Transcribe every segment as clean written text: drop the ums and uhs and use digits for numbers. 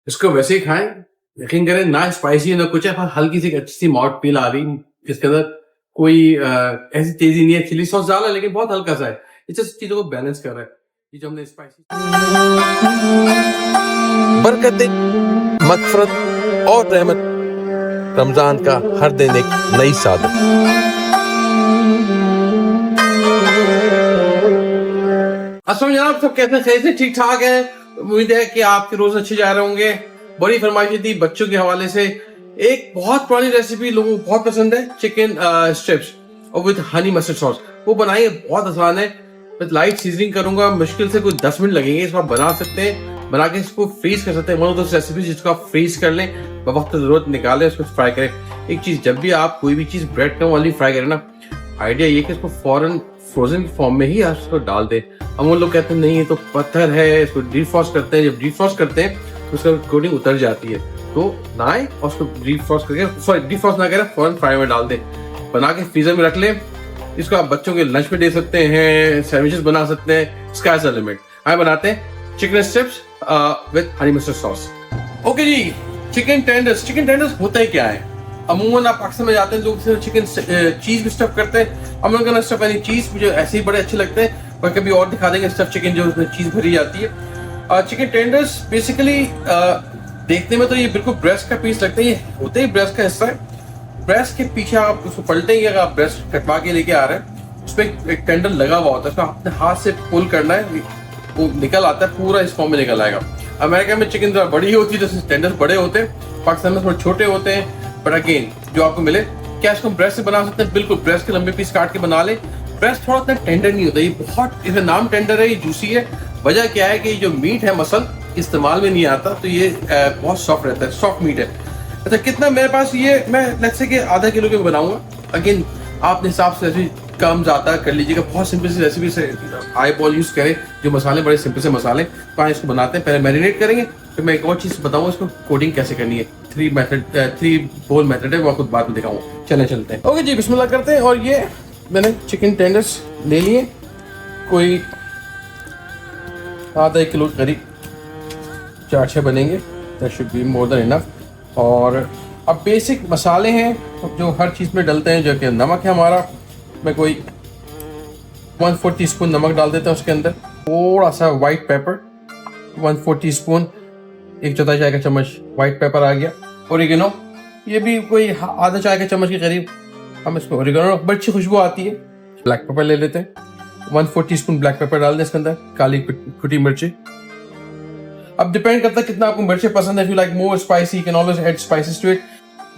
इसको वैसे ही खाएं, यकीन करें ना स्पाइसी ना कुछ है, पर हल्की सी अच्छी सी माउथ फील आ रही। इसके अंदर कोई ऐसी तेजी नहीं है, चिली सॉस डाला लेकिन बहुत हल्का सा है। ये जस्ट चीजों को बैलेंस कर रहा है। ये जो हमने स्पाइसी बरकतें, मगफरत और रहमत, रमजान का हर दिन एक नई सादत। अस्सलाम जनाब, सब कैसे सही से ठीक ठाक है। उम्मीद है कि आपके रोज अच्छे जा रहे होंगे। बड़ी फरमाइश थी बच्चों के हवाले से, एक बहुत पुरानी रेसिपी लोगों को बहुत पसंद है, चिकन स्ट्रिप्स और विद हनी मस्टर्ड सॉस। वो बनाइए, बहुत आसान है। विद लाइट सीजनिंग करूंगा, मुश्किल से कुछ 10 मिनट लगेंगे। इसको आप बना सकते हैं, बना के इसको फ्रीज कर सकते हैं। वन ऑफ दोस रेसिपी जिसको आप फ्रीज कर लें, वक्त जरूरत निकालें, उसको फ्राई करें। एक चीज, जब भी आप कोई भी चीज ब्रेड क्रम्ब वाली फ्राई करें ना, आइडिया ये कि इसको फौरन फ्रोजन फॉर्म में ही आप इसको डाल दें। हम लोग कहते हैं नहीं ये तो पत्थर है, इसको डीफ्रॉस्ट करते हैं। जब डीफ्रॉस्ट करते हैं तो उसका कोटिंग उतर जाती है, तो ना आए और उसको डीफ्रॉस्ट करके, सॉरी डीफ्रॉस्ट ना करें, फौरन फ्राई में डाल दें। बना के फ्रीजर में रख लें। इसको आप बच्चों के लंच में दे सकते हैं, सैंडविचेस बना सकते हैं, स्काई इज द लिमिट। आइए बनाते हैं chicken strips with honey mustard sauce. Okay जी, चिकन टेंडर्स। चिकन टेंडर्स होता ही क्या है? अमूमन आप पाकिस्तान में जाते हैं, लोग सिर्फ चिकन चीज भी स्टफ करते हैं। हम लोग का स्टफ यानी चीज मुझे ऐसे ही बड़े अच्छे लगते हैं, पर कभी और दिखा देंगे स्टफ चिकन जो उसमें चीज भरी जाती है। चिकन टेंडर्स बेसिकली देखने में तो ये बिल्कुल ब्रेस्ट का पीस लगता है, ये होते ही ब्रेस्ट का हिस्सा है। ब्रेस्ट के पीछे आप उसको पलटेंगे, अगर आप ब्रेस्ट कटवा के लेके आ रहे हैं, उसमें एक टेंडर लगा हुआ होता है, उसको अपने हाथ से पुल करना है, वो निकल आता है, पूरा इस फॉर्म में निकल आएगा। अमेरिका में चिकन थोड़ा बड़ी होती है, जैसे टेंडर बड़े होते हैं, पाकिस्तान में थोड़े छोटे होते हैं। बट अगेन जो आपको मिले, क्या इसको ब्रेस्ट से बना सकते हैं? बिल्कुल, ब्रेस्ट के लंबे पीस काट के बना ले। ब्रेस्ट थोड़ा इतना टेंडर नहीं होता, ये बहुत, इसका नाम टेंडर है, ये जूसी है। वजह क्या है कि ये जो मीट है मसल इस्तेमाल में नहीं आता, तो ये बहुत सॉफ्ट रहता है, सॉफ्ट मीट है। अच्छा, कितना मेरे पास ये, मैं लेट्स से कि आधा किलो के बनाऊंगा। अगेन आपने हिसाब से ऐसी कम ज़्यादा कर लीजिएगा। बहुत सिंपल सी रेसिपी से आई बॉल यूज़ करें, जो मसाले बड़े सिंपल से मसाले। तो इसको बनाते हैं, पहले मैरिनेट करेंगे, फिर मैं एक और चीज़ बताऊंगा इसको कोटिंग कैसे करनी है। 3 बोल मेथड है, वो आपको बाद में दिखाऊंगा। चलते हैं। ओके जी, बिस्मिल्लाह करते हैं। और ये मैंने चिकन टेंडर्स ले लिए, कोई आधा 1 किलो करीब, 4-6 बनेंगे, that should be more than enough. और अब बेसिक मसाले हैं जो हर चीज़ में डलते हैं, जो कि नमक है हमारा, मैं कोई 1/4 टीस्पून नमक डाल देता हूँ उसके अंदर। थोड़ा सा वाइट पेपर, 1/4 टीस्पून, 1/4 चाय का चम्मच वाइट पेपर आ गया। ओरिगेनो, ये भी कोई आधा चाय का चम्मच के करीब हम इसमें ओरिगेनो, बड़ी अच्छी खुशबू आती है। ब्लैक पेपर ले लेते हैं, 1/4 टीस्पून ब्लैक पेपर डाल दें इसके अंदर। काली कुटी मिर्ची, अब डिपेंड करता है कितना आपको मिर्ची पसंद है। If you like more spicy, you can always add spices to it.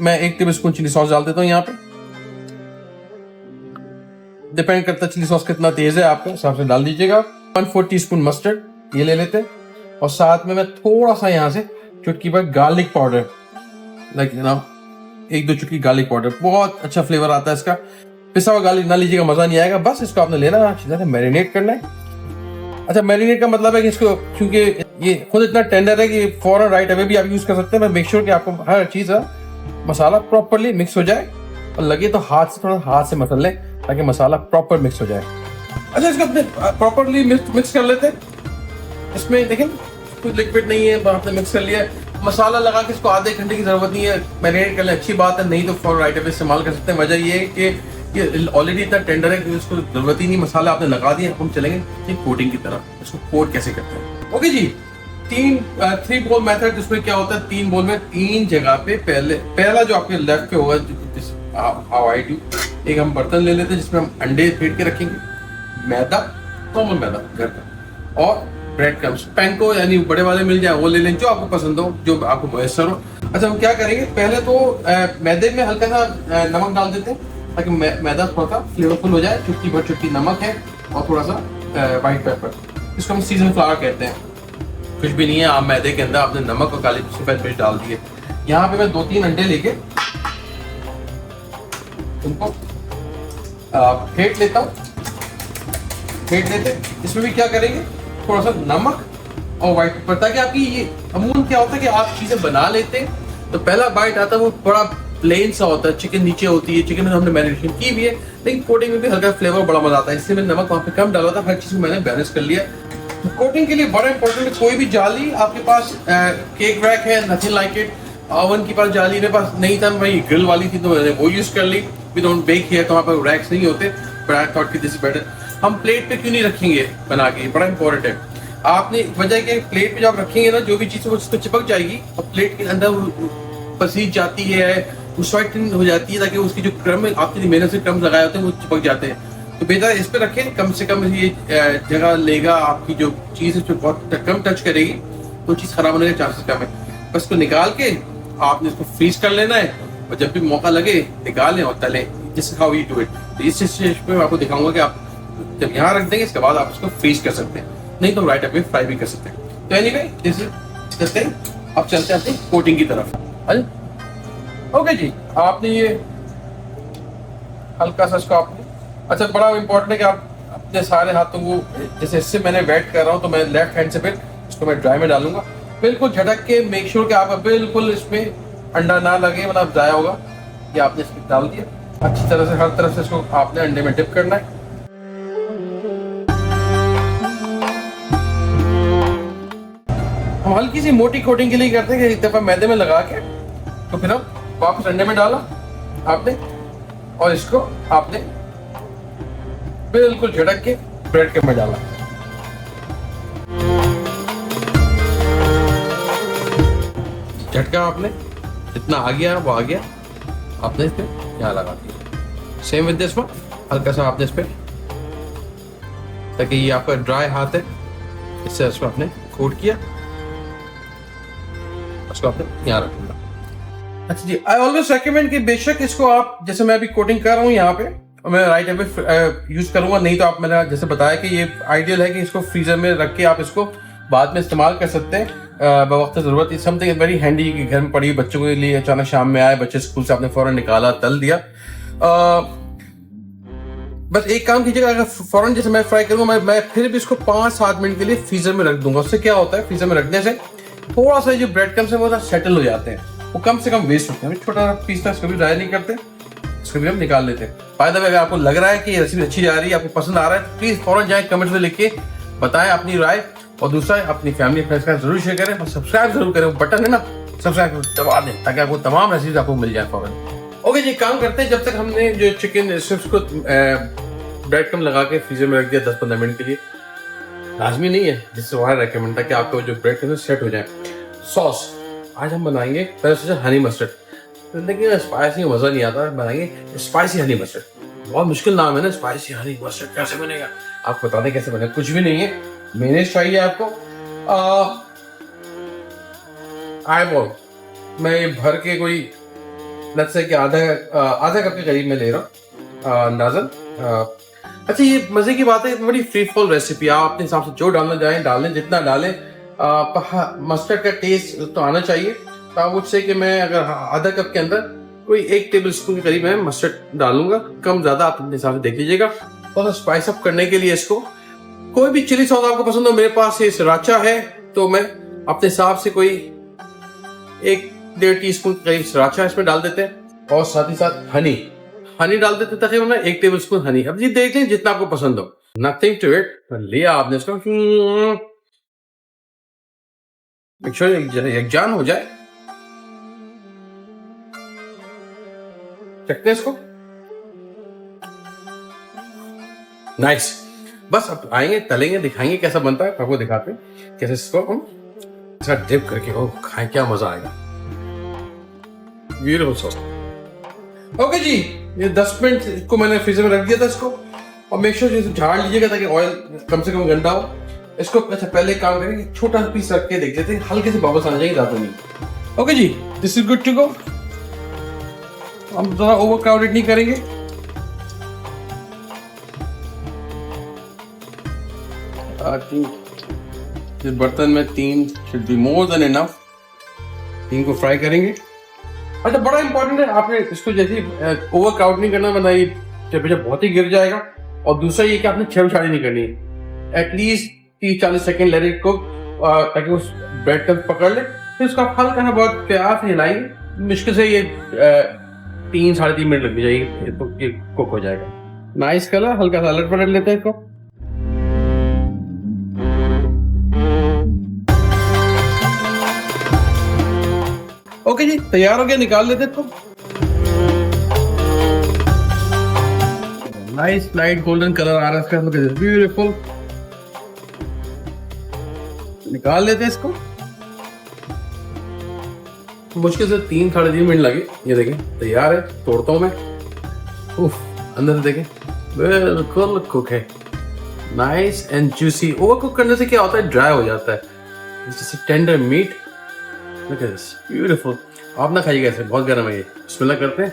मैं 1 टेबलस्पून चिली सॉस डाल देता हूँ यहाँ पे। डिपेंड करता है चिली सॉस कितना तेज है, आपके हिसाब से डाल दीजिएगा। 1/4 टीस्पून मस्टर्ड ये ले लेते हैं, और साथ में मैं थोड़ा सा यहाँ से चुटकी पर garlic powder, like you know 1-2 चुटकी गार्लिक पाउडर, बहुत अच्छा फ्लेवर आता है इसका। पिसा हुआ गार्लिक ना लीजिएगा, मजा नहीं आएगा। बस इसको आपने लेना, अच्छी तरह मैरिनेट करना है। अच्छा, मैरिनेट का मतलब है कि इसको, क्योंकि ये खुद इतना टेंडर है कि फौरन राइट अवे भी आप यूज कर सकते हैं। मैं मेक श्योर कि आपको हर चीज मसाला प्रॉपरली मिक्स हो जाए, और लगे तो हाथ से मसल लें ताकि मसाला प्रॉपर मिक्स हो जाए। अच्छा, इसको अपने प्रॉपरली मिक्स कर लेते हैं। इसमें देखें कुछ लिक्विड नहीं है, आपने मिक्स कर लिया। मसाला लगा के इसको आधे घंटे की जरूरत नहीं है, मैरिनेट कर लें, अच्छी बात है। नहीं तो फॉर राइट अवे इस्तेमाल कर सकते हैं। वजह ये है कि ये ऑलरेडी इतना टेंडर है कि इसको जरूरत ही नहीं, मसाला आपने लगा दिया। हम चलेंगे ठीक कोटिंग की तरफ, इसको कोट कैसे करते हैं। ओके जी, 3 बोल मेथड, जिसमें क्या होता है 3 बोल में 3 जगह पे, पहला जो आपके लेफ्ट पे होगा, हाउ आई डू, एक हम बर्तन ले लेते हैं जिसमें हम अंडे फेंट के रखेंगे, मैदा, नॉर्मल मैदा घर का, और ब्रेड क्रम्स। पैंको यानी बड़े वाले मिल जाए वो ले लें, जो आपको पसंद हो, जो आपको मैसर हो। अच्छा, हम क्या करेंगे, पहले तो मैदे में हल्का सा नमक डाल देते हैं ताकि मैदा थोड़ा सा फ्लेवरफुल हो जाए। चुटकी भर चुटकी नमक है, और थोड़ा सा वाइट पेपर, इसको हम सीजन फ्लावर कहते हैं। कुछ भी नहीं है, आप मैदे के अंदर आपने नमक और काली सफेद मिर्च डाल दिए। यहाँ पे मैं 2-3 अंडे लेके उनको फेंट लेता हूँ, फेंट लेते। इसमें भी क्या करेंगे, थोड़ा सा नमक और व्हाइट पेपर, ताकि आपकी ये अमूमन क्या होता है कि आप चीजें बना लेते हैं तो पहला बाइट आता है वो बड़ा प्लेन सा होता है, चिकन नीचे होती है, चिकन में हमने मैरिनेशन की भी है, लेकिन कोटिंग में भी हल्का फ्लेवर बड़ा मजा आता है। इसलिए मैंने नमक वहाँ पे कम डाला था, हर चीज को मैंने बैलेंस कर लिया। कोटिंग के लिए बड़ा इंपॉर्टेंट है, कोई भी जाली आपके पास केक रैक है, नथिंग लाइक इट। ओवन के पास जाली मेरे पास नहीं था, भाई ग्रिल वाली थी तो मैंने वो यूज कर ली। वी डोंट बेक हियर, तो वहाँ पर रैक्स नहीं होते, बट आई थॉट कि दिस इज बेटर। हम प्लेट पे क्यों नहीं रखेंगे बना के, बड़ा इंपॉर्टेंट है। आपने वजह कि प्लेट पे जब रखेंगे ना, जो भी चीज़ वो उसको चिपक जाएगी और प्लेट के अंदर पसीज जाती है, वो स्वेटिंग हो जाती है, ताकि उसकी जो क्रम आपकी मेहनत से क्रम लगाए होते हैं वो चिपक जाते हैं। तो बेहतर इस पे रखें, कम से कम ये जगह लेगा, आपकी जो चीज़ है उस पर बहुत कम टच करेगी, तो चीज़ खराब होने के चांसेस कम है। बस इसको निकाल के आपने इसको फ्रीज कर लेना है, और जब भी मौका लगे निकालें और तलें। This is how you do it. तो इस स्टेज पे मैं आपको दिखाऊंगा कि आप जब यहाँ रख देंगे, इसके बाद आप इसको फ्रीज कर सकते हैं, नहीं तो राइट अवे फ्राई भी कर सकते हैं। तो एनीवे दिस इज करते हैं, अब चलते हैं अपनी कोटिंग की तरफ। ओके जी, आपने ये हल्का सा इसको आपने, अच्छा बड़ा इंपॉर्टेंट है कि आप अपने सारे हाथों को, जैसे इससे मैंने वेट कर रहा हूँ तो मैं लेफ्ट हैंड से फिर इसको मैं ड्राई में डालूंगा, बिल्कुल झटक के। मेक श्योर कि आपका बिल्कुल इसमें अंडा ना लगे, मतलब जाया होगा। ये आपने इसमें डाल दिया, अच्छी तरह से हर तरफ से इसको आपने अंडे में डिप करना है। हम हल्की सी मोटी कोटिंग के लिए करते हैं कि एक दफा मैदे में लगा के, तो फिर हम वापस अंडे में डाला आपने, और इसको आपने बिल्कुल झटक के ब्रेड के में डाला। झटका आपने जितना आ गया वो आ गया, आपने इस पे यहाँ लगा दिया। सेम विद दिस वन, हल्का सा आपने इस पे, ताकि ये आपका ड्राई हाथ है, इससे इसको आपने कोट किया, उसको आपने यहाँ रख दिया। अच्छा जी, आई ऑलवेज रेकमेंड कि बेशक इसको आप, जैसे मैं अभी कोटिंग कर रहा हूँ यहाँ पे, मैं राइट अवे यूज करूंगा, नहीं तो आप, मैंने जैसे बताया कि ये आइडियल है कि इसको फ्रीजर में रख के आप इसको बाद में इस्तेमाल कर सकते हैं बवक्त ज़रूरत। इज समथिंग वेरी हैंडी कि घर में पड़ी हुई बच्चों के लिए अचानक शाम में आए, बच्चे स्कूल से आपने फौरन निकाला, तल दिया। बस एक काम कीजिएगा, अगर फौरन जैसे मैं फ्राई करूंगा, मैं फिर भी इसको 5-7 मिनट के लिए फ्रीजर में रख दूंगा। उससे क्या होता है, फ्रीजर में रखने से थोड़ा सा जो ब्रेड क्रम्स है वो सेटल हो जाते हैं, वो कम से कम वेस्ट होते हैं। छोटा पीस था, इसको भी ड्राई नहीं करते, इसको भी हम निकाल लेते हैं। फायदा अगर आपको लग रहा है कि ये रेसिपी अच्छी जा रही है, आपको पसंद आ रहा है, तो प्लीज फौरन जाए कमेंट्स में लिख के बताएं अपनी राय। और दूसरा, अपनी फैमिली फ्रेंड्स का जरूर शेयर करें, और सब्सक्राइब जरूर करें, वो बटन है ना सब्सक्राइब दबा दें, ताकि आपको तमाम रेसिपीज आपको मिल जाए फौरन। ओके जी, काम करते हैं। जब तक हमने जो चिकन स्ट्रिप्स को ब्रेड क्रम्ब लगा के फ्रीजर में रख दिया 10-15 मिनट के लिए, लाजमी नहीं है, जिससे वहाँ रेकमेंड था कि आपको जो ब्रेड क्रम्ब सेट हो जाए। सॉस आज हम बनाएंगे, पहले सोचा हनी मस्टर्ड, लेकिन स्पाइसी मजा नहीं आता, बनाएंगे स्पाइसी हनी मस्टर्ड। बहुत मुश्किल नाम है ना, स्पाइसी हनी मस्टर्ड, कैसे बनेगा आपको बता दें कैसे बनेगा। कुछ भी नहीं है, मेयोनेज़ चाहिए आपको। आईबॉल मैं भर के कोई लेट्स से कि आधा कप के करीब मैं ले रहा हूँ अंदाजन। अच्छा, ये मजे की बात है, बड़ी फ्री फॉल रेसिपी, आप अपने हिसाब से जो डालना चाहें डालें, जितना डालें। मस्टर्ड का टेस्ट तो आना चाहिए, तो आप मुझसे कि मैं अगर आधा कप के अंदर कोई 1 टेबल स्पून के करीब मैं मस्टर्ड डालूंगा, कम ज्यादा आप अपने हिसाब से देख लीजिएगा। और स्पाइस अप करने के लिए इसको कोई भी चिली सॉस आपको पसंद हो, मेरे पास ये सराचा है, तो मैं अपने हिसाब से कोई 1-1.5 टीस्पून करीब सराचा इसमें डाल देते हैं, और साथ ही साथ हनी डाल देते हैं, तकरीबन 1 टेबल स्पून हनी। अब जी देख लें जितना आपको पसंद हो, नथिंग टू इट। लिया आपने इसको, एक जान हो जाए, चखते हैं इसको। नाइस, बस अब आएंगे, तलेंगे, दिखाएंगे कैसा बनता है, आपको दिखाते हैं कैसे इसको हम ऐसा डिप करके ओह खाएं, क्या मजा आएगा। Beautiful sauce. ओके जी, ये 10 मिनट को मैंने फ्रीजर में रख दिया था इसको, और मेक श्योर झाड़ लीजिएगा ताकि ऑयल कम से कम गंदा हो इसको। अच्छा, पहले काम करेंगे, छोटा सा पीस रख के देख लेते हैं, हल्के से बबल्स आने चाहिए, ज्यादा नहीं। ओके जी, this is good to go. हम ज़्यादा ओवर क्राउडेड नहीं करेंगे। इस बर्तन में 3 should be more than enough. 3 को फ्राई करेंगे। अच्छा, बड़ा इंपॉर्टेंट है, आपने इसको जैसे ओवर क्राउड नहीं करना, वरना ये टेम्परेचर बहुत ही गिर जाएगा। और दूसरा ये कि आपने छेड़छाड़ी नहीं करनी है, at least 30-40 second let it cook, ताकि उस ब्रेड तक पकड़ ले। फिर उसका हल्का सा बहुत प्यार से हिलाएंगे, मुश्किल से ये 3-3.5 मिनट लग जाएगी, तो ये कुक हो जाएगा। नाइस कलर, हल्का सा अलर्ट पलट लेते हैं इसको। ओके जी, तैयार हो गया, निकाल लेते तो। नाइस लाइट गोल्डन कलर आ रहा है इसका, लुक एट दिस ब्यूटीफुल। निकाल लेते हैं इसको। मुश्किल से 3-3.5 मिनट लगे। ये देखें तैयार है, तोड़ता हूँ मैं। उफ, अंदर से देखें बिल्कुल कुक है, nice and juicy. Over cook करने से क्या होता है, ड्राई हो जाता है। जैसे tender meat, look at this beautiful. आप ना खाइएगा ऐसे, बहुत गर्म है ये। बिस्मिल्लाह करते हैं।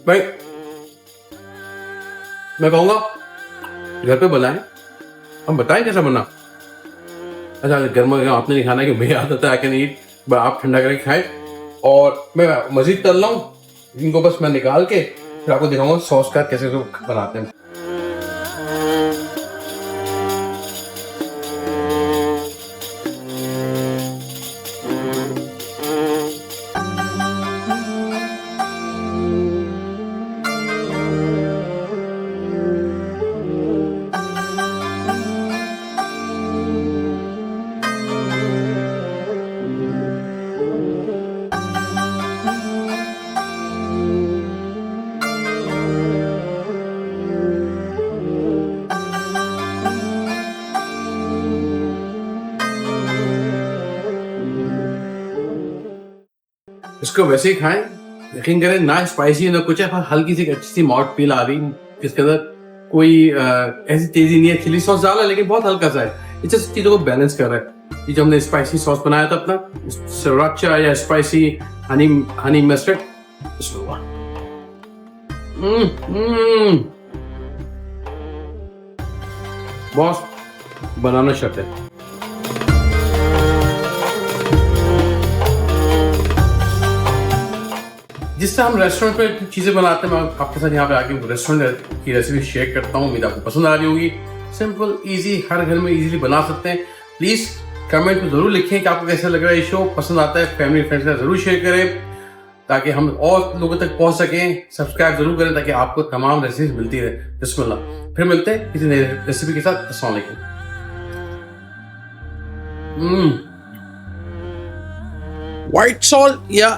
भाई मैं कहूँगा घर पे बनाएं, हम बताएं कैसा बना। अच्छा गर्मा गर्म आपने नहीं खाना, कि मुझे आदत है, आई कैन ईट, आप ठंडा करके खाएं। और मैं मजीद कर लाऊं इनको, बस मैं निकाल के फिर आपको दिखाऊंगा सॉस का कैसे बनाते हैं। इसको वैसे ही खाएं, यकीन करें, ना स्पाइसी ना कुछ है, हल्की सी अच्छी सी माउथ फील आ रही। इसके अंदर कोई ऐसी तेजी नहीं है। चिली सॉस डाला लेकिन बहुत हल्का सा है, ये जस्ट चीजों को बैलेंस कर रहा है। ये जो हमने स्पाइसी सॉस बनाया था अपना सराचा या स्पाइसी हनी मस्टर्ड, बॉस बनाना शर्त है। जिससे हम रेस्टोरेंट पे चीज़ें बनाते हैं, मैं आपके साथ यहाँ पे आके रेस्टोरेंट की रेसिपी शेयर करता हूँ। उम्मीद आपको पसंद आ रही होगी। सिंपल इजी, हर घर में इजीली बना सकते हैं। प्लीज़ कमेंट में ज़रूर लिखें कि आपको कैसा लग रहा है ये शो, पसंद आता है। फैमिली फ्रेंड्स के साथ ज़रूर शेयर करें ताकि हम और लोगों तक पहुँच सकें। सब्सक्राइब जरूर करें ताकि आपको तमाम रेसिपी मिलती रहे। बिस्मिल्लाह, फिर मिलते हैं किसी नई रेसिपी के साथ। अस्सलाम वालेकुम। व्हाइट सॉल्ट या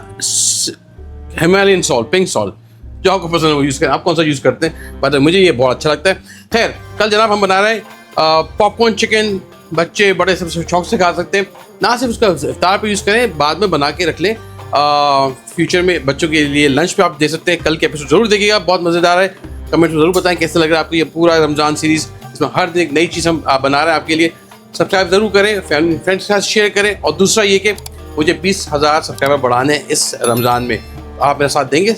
हिमालयन सॉल्ट, पिंक सॉल्ट, जो आपको पसंद है वो यूज़ करें। आप कौन सा यूज़ करते हैं, बट मुझे ये बहुत अच्छा लगता है। खैर, कल जनाब हम बना रहे हैं पॉपकॉर्न चिकन। बच्चे बड़े सब शौक से खा सकते हैं। ना सिर्फ उसका इफ्तार पे यूज़ करें, बाद में बना के रख लें। फ्यूचर में बच्चों के लिए लंच पे आप दे सकते हैं। कल के एपिसोड जरूर देखिएगा, बहुत मज़ेदार है। कमेंट में ज़रूर बताएं कैसा लग रहा है आपको ये पूरा रमज़ान सीरीज़। इसमें हर दिन एक नई चीज़ हम बना रहे हैं आपके लिए। सब्सक्राइब ज़रूर करें, फैमिली फ्रेंड्स के साथ शेयर करें। और दूसरा ये कि मुझे 20,000 सब्सक्राइबर बढ़ाने हैं इस रमज़ान में। आप मेरा साथ देंगे?